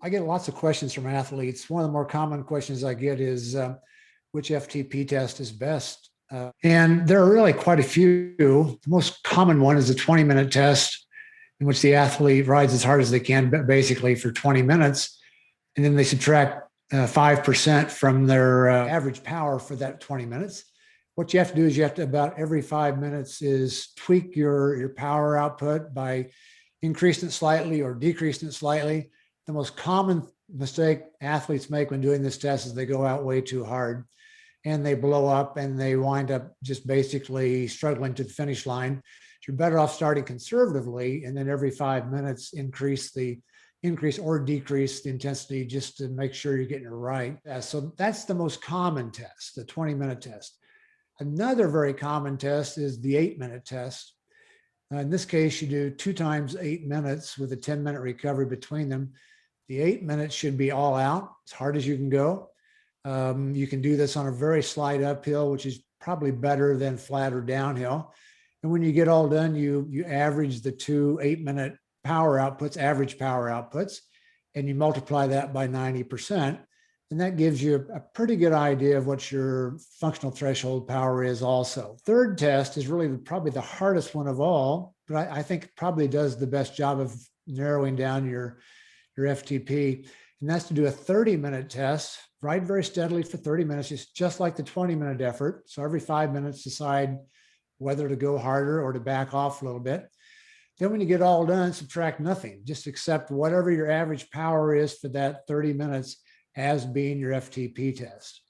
I get lots of questions from athletes. One of the more common questions I get is which FTP test is best? And there are really quite a few. The most common one is a 20-minute test in which the athlete rides as hard as they can, basically for 20 minutes. And then they subtract 5% from their average power for that 20 minutes. What you have to do is you have to, about every 5 minutes, is tweak your power output by increasing it slightly or decreasing it slightly. The most common mistake athletes make when doing this test is they go out way too hard and they blow up and they wind up just basically struggling to the finish line. You're better off starting conservatively and then every 5 minutes increase or decrease the intensity just to make sure you're getting it right. So that's the most common test, the 20-minute test. Another very common test is the 8-minute test. In this case, you do 2 times 8 minutes with a 10-minute recovery between them. The 8 minutes should be all out, as hard as you can go. You can do this on a very slight uphill, which is probably better than flat or downhill. And when you get all done, you average the 2 8-minute power outputs, average power outputs, and you multiply that by 90%. And that gives you a pretty good idea of what your functional threshold power is also. Third test is really probably the hardest one of all, but I think probably does the best job of narrowing down your FTP. And that's to do a 30-minute test, ride very steadily for 30 minutes, just like the 20-minute effort. So every 5 minutes, decide whether to go harder or to back off a little bit. Then when you get all done, subtract nothing. Just accept whatever your average power is for that 30 minutes as being your FTP test.